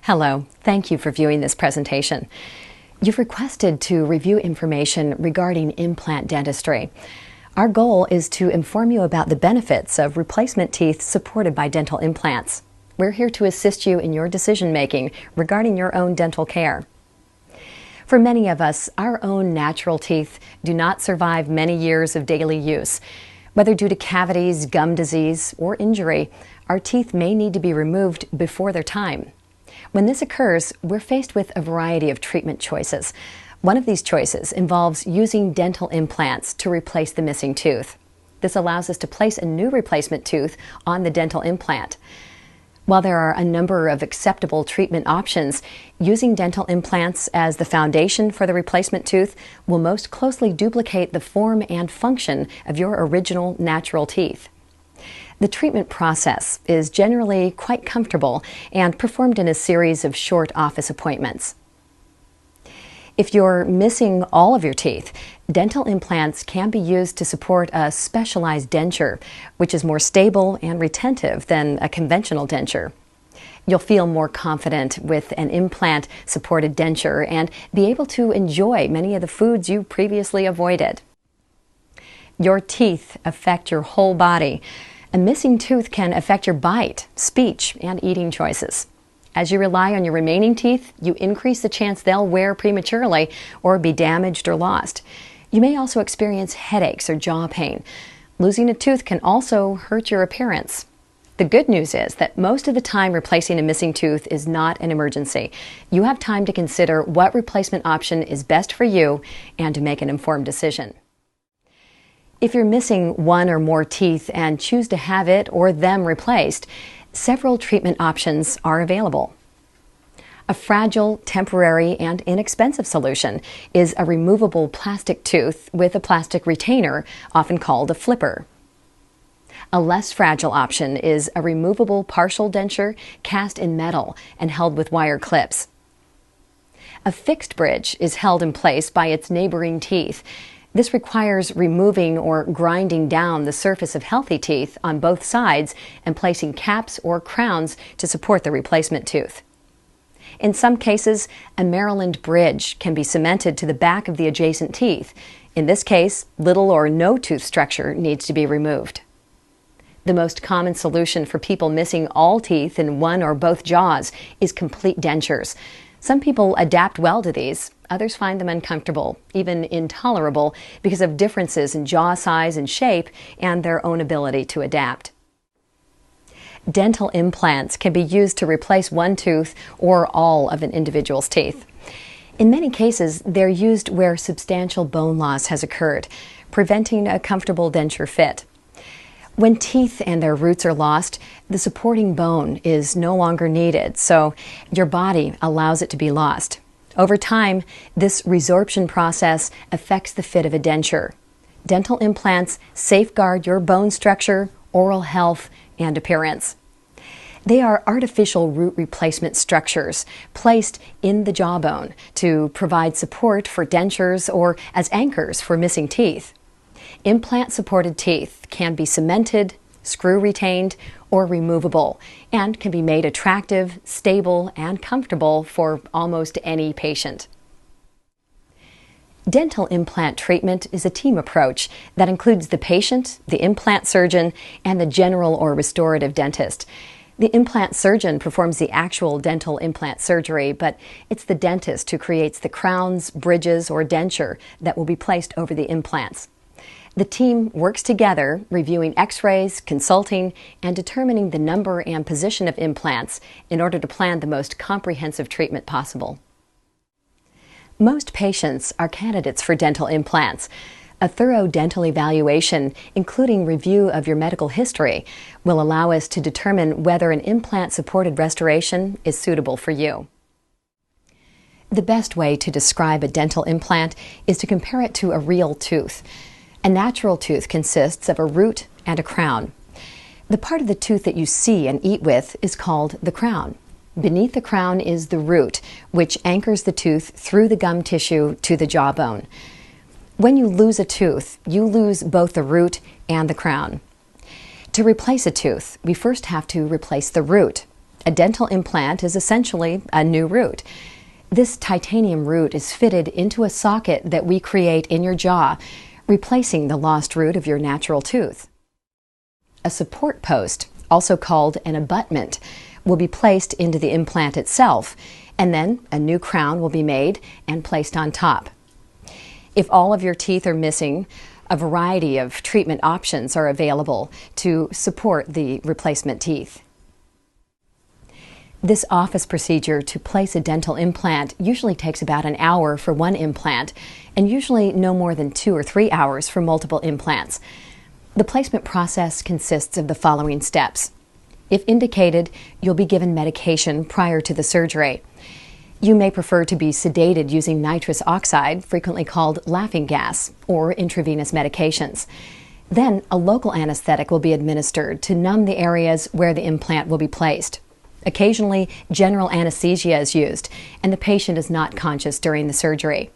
Hello, thank you for viewing this presentation. You've requested to review information regarding implant dentistry. Our goal is to inform you about the benefits of replacement teeth supported by dental implants. We're here to assist you in your decision-making regarding your own dental care. For many of us, our own natural teeth do not survive many years of daily use. Whether due to cavities, gum disease, or injury, our teeth may need to be removed before their time. When this occurs, we're faced with a variety of treatment choices. One of these choices involves using dental implants to replace the missing tooth. This allows us to place a new replacement tooth on the dental implant. While there are a number of acceptable treatment options, using dental implants as the foundation for the replacement tooth will most closely duplicate the form and function of your original natural teeth. The treatment process is generally quite comfortable and performed in a series of short office appointments. If you're missing all of your teeth, dental implants can be used to support a specialized denture, which is more stable and retentive than a conventional denture. You'll feel more confident with an implant-supported denture and be able to enjoy many of the foods you previously avoided. Your teeth affect your whole body. A missing tooth can affect your bite, speech, and eating choices. As you rely on your remaining teeth, you increase the chance they'll wear prematurely or be damaged or lost. You may also experience headaches or jaw pain. Losing a tooth can also hurt your appearance. The good news is that most of the time replacing a missing tooth is not an emergency. You have time to consider what replacement option is best for you and to make an informed decision. If you're missing one or more teeth and choose to have it or them replaced, several treatment options are available. A fragile, temporary, and inexpensive solution is a removable plastic tooth with a plastic retainer, often called a flipper. A less fragile option is a removable partial denture cast in metal and held with wire clips. A fixed bridge is held in place by its neighboring teeth. This requires removing or grinding down the surface of healthy teeth on both sides and placing caps or crowns to support the replacement tooth. In some cases, a Maryland bridge can be cemented to the back of the adjacent teeth. In this case, little or no tooth structure needs to be removed. The most common solution for people missing all teeth in one or both jaws is complete dentures. Some people adapt well to these. Others find them uncomfortable, even intolerable, because of differences in jaw size and shape and their own ability to adapt. Dental implants can be used to replace one tooth or all of an individual's teeth. In many cases, they're used where substantial bone loss has occurred, preventing a comfortable denture fit. When teeth and their roots are lost, the supporting bone is no longer needed, so your body allows it to be lost. Over time, this resorption process affects the fit of a denture. Dental implants safeguard your bone structure, oral health, and appearance. They are artificial root replacement structures placed in the jawbone to provide support for dentures or as anchors for missing teeth. Implant-supported teeth can be cemented, screw-retained, or removable, and can be made attractive, stable, and comfortable for almost any patient. Dental implant treatment is a team approach that includes the patient, the implant surgeon, and the general or restorative dentist. The implant surgeon performs the actual dental implant surgery, but it's the dentist who creates the crowns, bridges, or denture that will be placed over the implants. The team works together, reviewing x-rays, consulting, and determining the number and position of implants in order to plan the most comprehensive treatment possible. Most patients are candidates for dental implants. A thorough dental evaluation, including review of your medical history, will allow us to determine whether an implant-supported restoration is suitable for you. The best way to describe a dental implant is to compare it to a real tooth. A natural tooth consists of a root and a crown. The part of the tooth that you see and eat with is called the crown. Beneath the crown is the root, which anchors the tooth through the gum tissue to the jawbone. When you lose a tooth, you lose both the root and the crown. To replace a tooth, we first have to replace the root. A dental implant is essentially a new root. This titanium root is fitted into a socket that we create in your jaw, replacing the lost root of your natural tooth. A support post, also called an abutment, will be placed into the implant itself, and then a new crown will be made and placed on top. If all of your teeth are missing, a variety of treatment options are available to support the replacement teeth. This office procedure to place a dental implant usually takes about an hour for one implant, and usually no more than 2 or 3 hours for multiple implants. The placement process consists of the following steps. If indicated, you'll be given medication prior to the surgery. You may prefer to be sedated using nitrous oxide, frequently called laughing gas, or intravenous medications. Then a local anesthetic will be administered to numb the areas where the implant will be placed. Occasionally, general anesthesia is used, and the patient is not conscious during the surgery.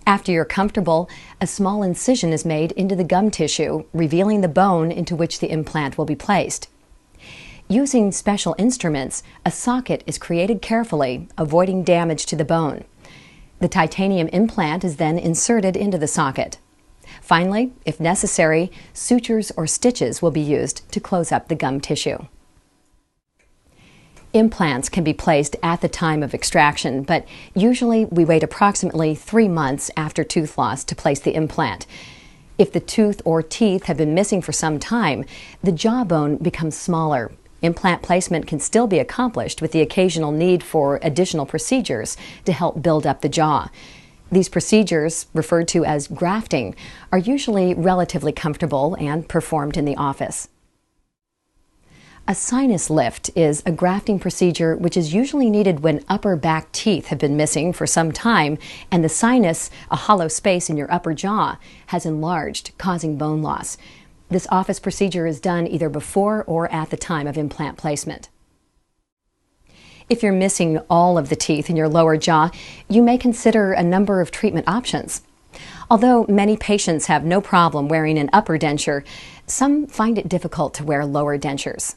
After you're comfortable, a small incision is made into the gum tissue, revealing the bone into which the implant will be placed. Using special instruments, a socket is created carefully, avoiding damage to the bone. The titanium implant is then inserted into the socket. Finally, if necessary, sutures or stitches will be used to close up the gum tissue. Implants can be placed at the time of extraction, but usually we wait approximately 3 months after tooth loss to place the implant. If the tooth or teeth have been missing for some time, the jawbone becomes smaller. Implant placement can still be accomplished with the occasional need for additional procedures to help build up the jaw. These procedures, referred to as grafting, are usually relatively comfortable and performed in the office. A sinus lift is a grafting procedure which is usually needed when upper back teeth have been missing for some time and the sinus, a hollow space in your upper jaw, has enlarged, causing bone loss. This office procedure is done either before or at the time of implant placement. If you're missing all of the teeth in your lower jaw, you may consider a number of treatment options. Although many patients have no problem wearing an upper denture, some find it difficult to wear lower dentures.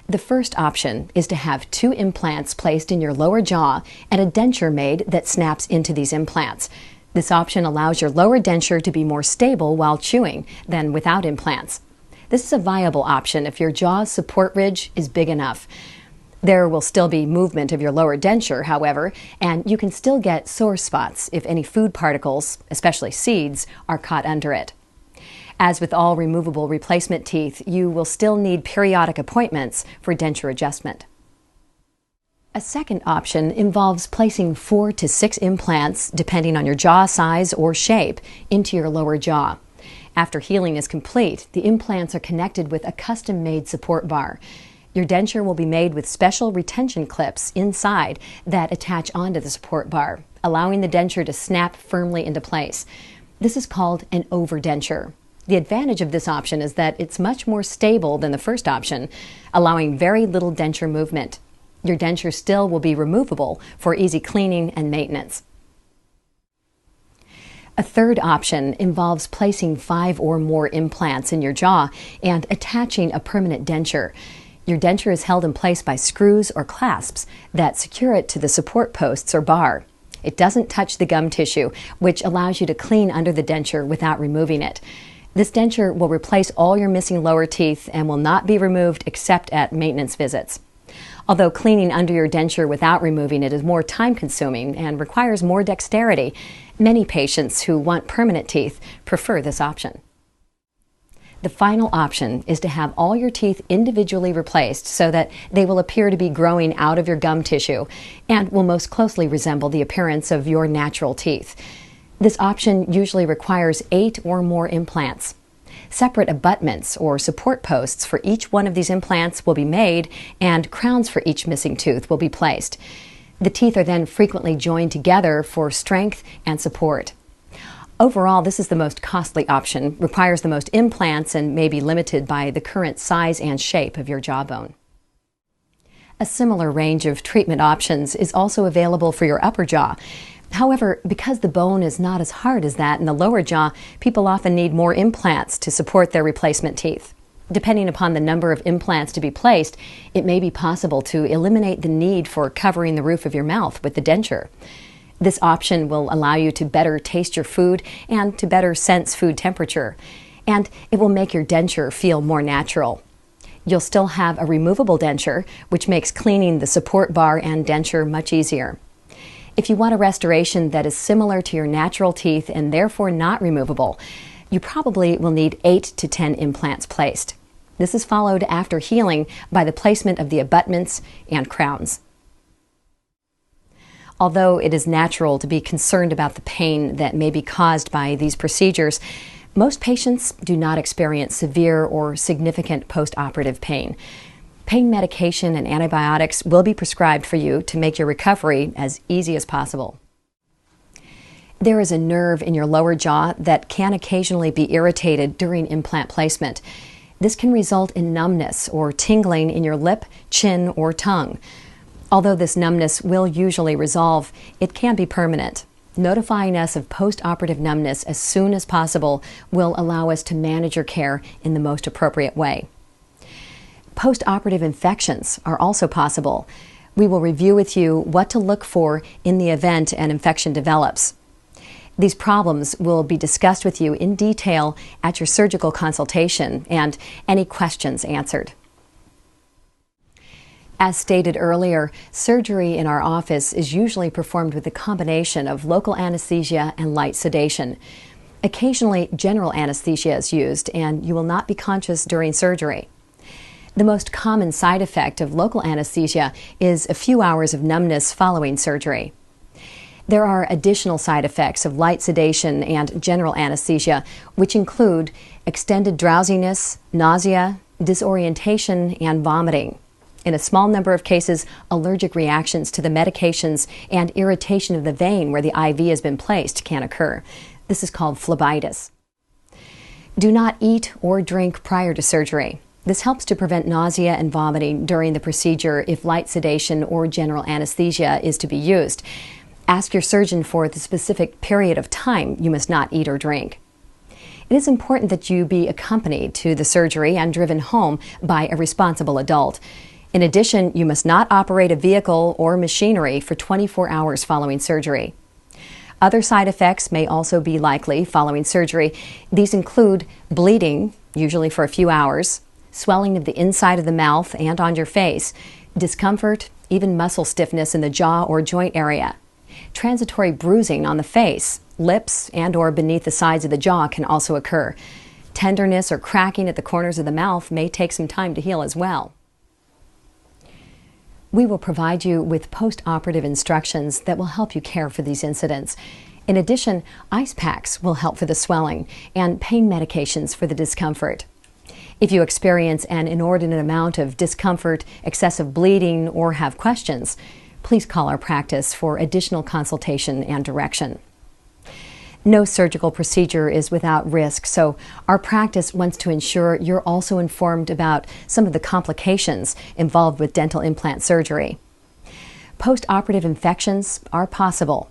The first option is to have 2 implants placed in your lower jaw and a denture made that snaps into these implants. This option allows your lower denture to be more stable while chewing than without implants. This is a viable option if your jaw's support ridge is big enough. There will still be movement of your lower denture, however, and you can still get sore spots if any food particles, especially seeds, are caught under it. As with all removable replacement teeth, you will still need periodic appointments for denture adjustment. A second option involves placing 4 to 6 implants, depending on your jaw size or shape, into your lower jaw. After healing is complete, the implants are connected with a custom-made support bar. Your denture will be made with special retention clips inside that attach onto the support bar, allowing the denture to snap firmly into place. This is called an overdenture. The advantage of this option is that it's much more stable than the first option, allowing very little denture movement. Your denture still will be removable for easy cleaning and maintenance. A third option involves placing 5 or more implants in your jaw and attaching a permanent denture. Your denture is held in place by screws or clasps that secure it to the support posts or bar. It doesn't touch the gum tissue, which allows you to clean under the denture without removing it. This denture will replace all your missing lower teeth and will not be removed except at maintenance visits. Although cleaning under your denture without removing it is more time-consuming and requires more dexterity, many patients who want permanent teeth prefer this option. The final option is to have all your teeth individually replaced so that they will appear to be growing out of your gum tissue and will most closely resemble the appearance of your natural teeth. This option usually requires 8 or more implants. Separate abutments or support posts for each one of these implants will be made, and crowns for each missing tooth will be placed. The teeth are then frequently joined together for strength and support. Overall, this is the most costly option, requires the most implants, and may be limited by the current size and shape of your jawbone. A similar range of treatment options is also available for your upper jaw. However, because the bone is not as hard as that in the lower jaw, people often need more implants to support their replacement teeth. Depending upon the number of implants to be placed, it may be possible to eliminate the need for covering the roof of your mouth with the denture. This option will allow you to better taste your food and to better sense food temperature, and it will make your denture feel more natural. You'll still have a removable denture, which makes cleaning the support bar and denture much easier. If you want a restoration that is similar to your natural teeth and therefore not removable, you probably will need 8 to 10 implants placed. This is followed after healing by the placement of the abutments and crowns. Although it is natural to be concerned about the pain that may be caused by these procedures, most patients do not experience severe or significant post-operative pain. Pain medication and antibiotics will be prescribed for you to make your recovery as easy as possible. There is a nerve in your lower jaw that can occasionally be irritated during implant placement. This can result in numbness or tingling in your lip, chin, or tongue. Although this numbness will usually resolve, it can be permanent. Notifying us of post-operative numbness as soon as possible will allow us to manage your care in the most appropriate way. Post-operative infections are also possible. We will review with you what to look for in the event an infection develops. These problems will be discussed with you in detail at your surgical consultation and any questions answered. As stated earlier, surgery in our office is usually performed with a combination of local anesthesia and light sedation. Occasionally, general anesthesia is used, and you will not be conscious during surgery. The most common side effect of local anesthesia is a few hours of numbness following surgery. There are additional side effects of light sedation and general anesthesia, which include extended drowsiness, nausea, disorientation, and vomiting. In a small number of cases, allergic reactions to the medications and irritation of the vein where the IV has been placed can occur. This is called phlebitis. Do not eat or drink prior to surgery. This helps to prevent nausea and vomiting during the procedure if light sedation or general anesthesia is to be used. Ask your surgeon for the specific period of time you must not eat or drink. It is important that you be accompanied to the surgery and driven home by a responsible adult. In addition, you must not operate a vehicle or machinery for 24 hours following surgery. Other side effects may also be likely following surgery. These include bleeding, usually for a few hours, swelling of the inside of the mouth and on your face, discomfort, even muscle stiffness in the jaw or joint area. Transitory bruising on the face, lips, and/or beneath the sides of the jaw can also occur. Tenderness or cracking at the corners of the mouth may take some time to heal as well. We will provide you with post-operative instructions that will help you care for these incidents. In addition, ice packs will help for the swelling and pain medications for the discomfort. If you experience an inordinate amount of discomfort, excessive bleeding, or have questions, please call our practice for additional consultation and direction. No surgical procedure is without risk, so our practice wants to ensure you're also informed about some of the complications involved with dental implant surgery. Post-operative infections are possible.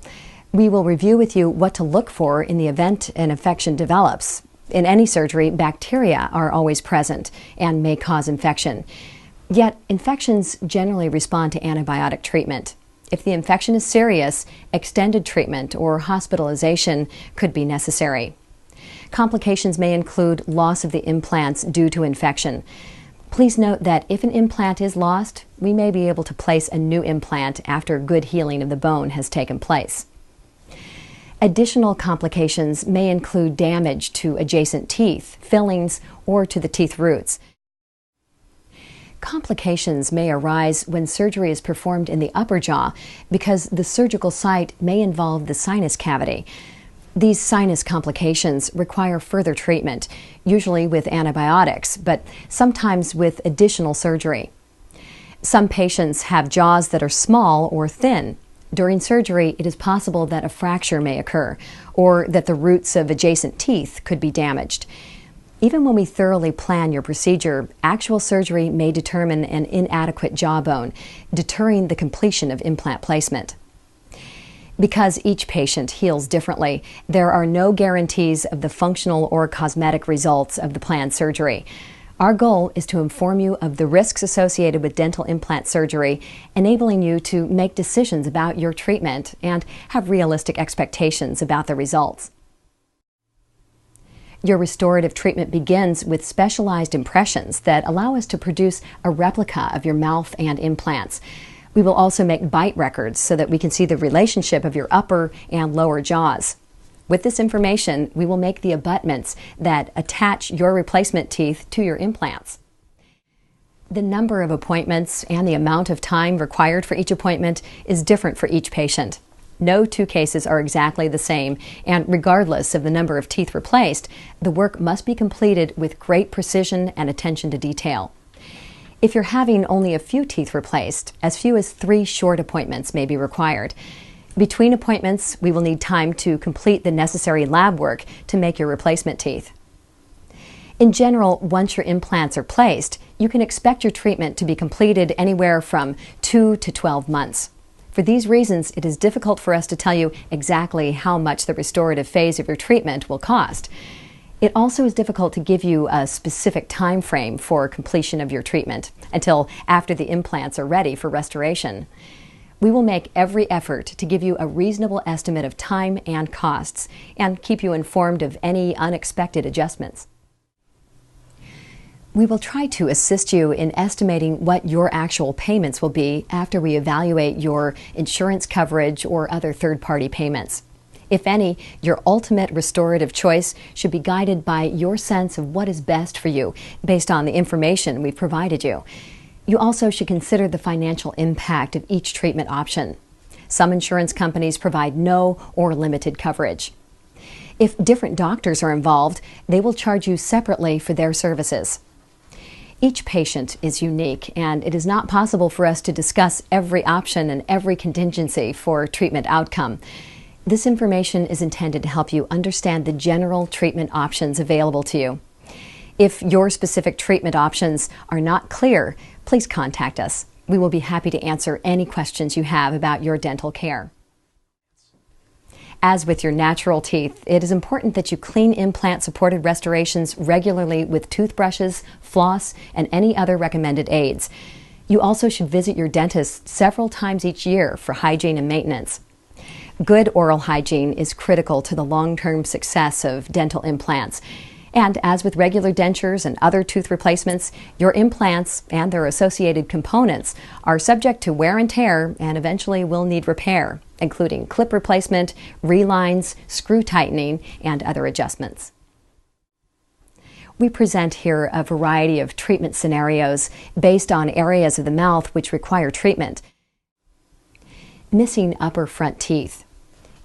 We will review with you what to look for in the event an infection develops. In any surgery, bacteria are always present and may cause infection. Yet, infections generally respond to antibiotic treatment. If the infection is serious, extended treatment or hospitalization could be necessary. Complications may include loss of the implants due to infection. Please note that if an implant is lost, we may be able to place a new implant after good healing of the bone has taken place. Additional complications may include damage to adjacent teeth, fillings, or to the teeth roots. Complications may arise when surgery is performed in the upper jaw because the surgical site may involve the sinus cavity. These sinus complications require further treatment, usually with antibiotics, but sometimes with additional surgery. Some patients have jaws that are small or thin. During surgery, it is possible that a fracture may occur or that the roots of adjacent teeth could be damaged. Even when we thoroughly plan your procedure, actual surgery may determine an inadequate jawbone, deterring the completion of implant placement. Because each patient heals differently, there are no guarantees of the functional or cosmetic results of the planned surgery. Our goal is to inform you of the risks associated with dental implant surgery, enabling you to make decisions about your treatment and have realistic expectations about the results. Your restorative treatment begins with specialized impressions that allow us to produce a replica of your mouth and implants. We will also make bite records so that we can see the relationship of your upper and lower jaws. With this information, we will make the abutments that attach your replacement teeth to your implants. The number of appointments and the amount of time required for each appointment is different for each patient. No two cases are exactly the same, and regardless of the number of teeth replaced, the work must be completed with great precision and attention to detail. If you're having only a few teeth replaced, as few as 3 short appointments may be required. Between appointments, we will need time to complete the necessary lab work to make your replacement teeth. In general, once your implants are placed, you can expect your treatment to be completed anywhere from 2 to 12 months. For these reasons, it is difficult for us to tell you exactly how much the restorative phase of your treatment will cost. It also is difficult to give you a specific time frame for completion of your treatment until after the implants are ready for restoration. We will make every effort to give you a reasonable estimate of time and costs and keep you informed of any unexpected adjustments. We will try to assist you in estimating what your actual payments will be after we evaluate your insurance coverage or other third-party payments. If any, your ultimate restorative choice should be guided by your sense of what is best for you based on the information we've provided you. You also should consider the financial impact of each treatment option. Some insurance companies provide no or limited coverage. If different doctors are involved, they will charge you separately for their services. Each patient is unique, and it is not possible for us to discuss every option and every contingency for treatment outcome. This information is intended to help you understand the general treatment options available to you. If your specific treatment options are not clear, please contact us. We will be happy to answer any questions you have about your dental care. As with your natural teeth, it is important that you clean implant-supported restorations regularly with toothbrushes, floss, and any other recommended aids. You also should visit your dentist several times each year for hygiene and maintenance. Good oral hygiene is critical to the long-term success of dental implants. And as with regular dentures and other tooth replacements, your implants and their associated components are subject to wear and tear and eventually will need repair, including clip replacement, relines, screw tightening, and other adjustments. We present here a variety of treatment scenarios based on areas of the mouth which require treatment. Missing upper front teeth.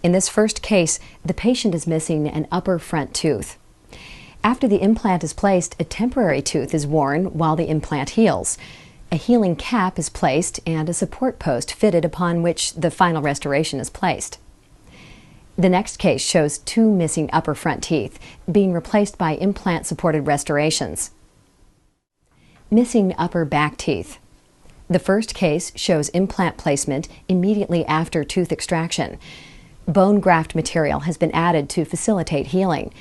In this first case, the patient is missing an upper front tooth. After the implant is placed, a temporary tooth is worn while the implant heals. A healing cap is placed and a support post fitted upon which the final restoration is placed. The next case shows 2 missing upper front teeth being replaced by implant-supported restorations. Missing upper back teeth. The first case shows implant placement immediately after tooth extraction. Bone graft material has been added to facilitate healing.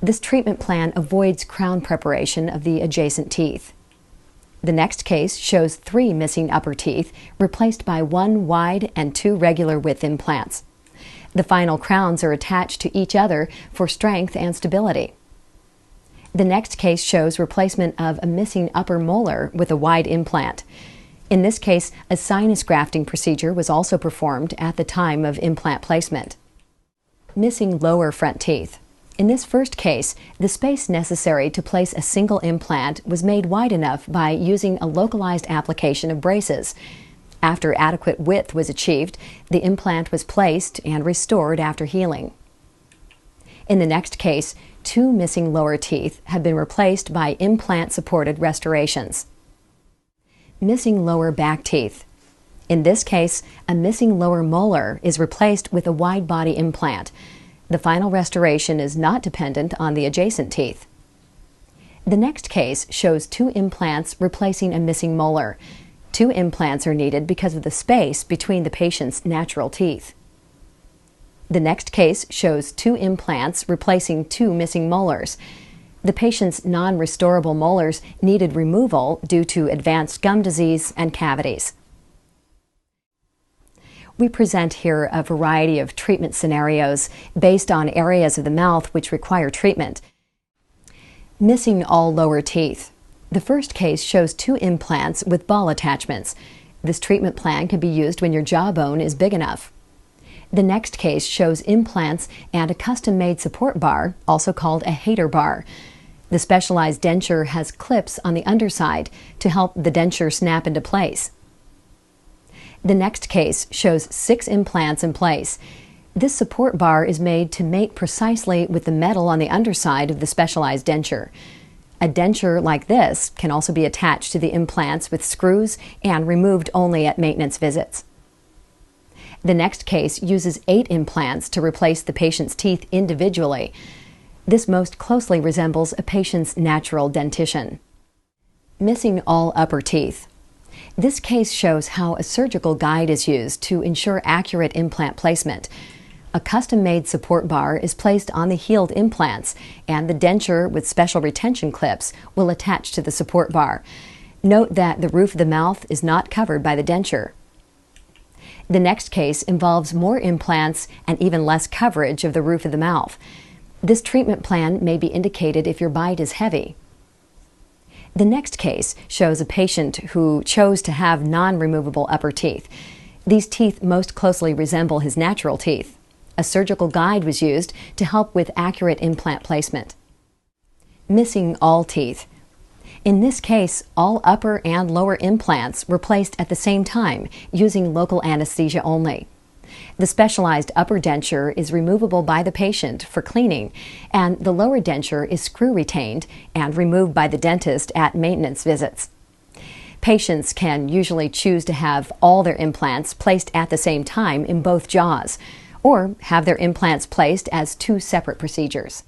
This treatment plan avoids crown preparation of the adjacent teeth. The next case shows 3 missing upper teeth replaced by 1 wide and 2 regular width implants. The final crowns are attached to each other for strength and stability. The next case shows replacement of a missing upper molar with a wide implant. In this case, a sinus grafting procedure was also performed at the time of implant placement. Missing lower front teeth. In this first case, the space necessary to place a single implant was made wide enough by using a localized application of braces. After adequate width was achieved, the implant was placed and restored after healing. In the next case, 2 missing lower teeth have been replaced by implant-supported restorations. Missing lower back teeth. In this case, a missing lower molar is replaced with a wide body implant. The final restoration is not dependent on the adjacent teeth. The next case shows 2 implants replacing a missing molar. 2 implants are needed because of the space between the patient's natural teeth. The next case shows 2 implants replacing 2 missing molars. The patient's non-restorable molars needed removal due to advanced gum disease and cavities. We present here a variety of treatment scenarios based on areas of the mouth which require treatment. Missing all lower teeth. The first case shows 2 implants with ball attachments. This treatment plan can be used when your jawbone is big enough. The next case shows implants and a custom-made support bar, also called a hater bar. The specialized denture has clips on the underside to help the denture snap into place. The next case shows 6 implants in place. This support bar is made to mate precisely with the metal on the underside of the specialized denture. A denture like this can also be attached to the implants with screws and removed only at maintenance visits. The next case uses 8 implants to replace the patient's teeth individually. This most closely resembles a patient's natural dentition. Missing all upper teeth. This case shows how a surgical guide is used to ensure accurate implant placement. A custom-made support bar is placed on the healed implants, and the denture with special retention clips will attach to the support bar. Note that the roof of the mouth is not covered by the denture. The next case involves more implants and even less coverage of the roof of the mouth. This treatment plan may be indicated if your bite is heavy. The next case shows a patient who chose to have non-removable upper teeth. These teeth most closely resemble his natural teeth. A surgical guide was used to help with accurate implant placement. Missing all teeth. In this case, all upper and lower implants were placed at the same time using local anesthesia only. The specialized upper denture is removable by the patient for cleaning, and the lower denture is screw-retained and removed by the dentist at maintenance visits. Patients can usually choose to have all their implants placed at the same time in both jaws, or have their implants placed as 2 separate procedures.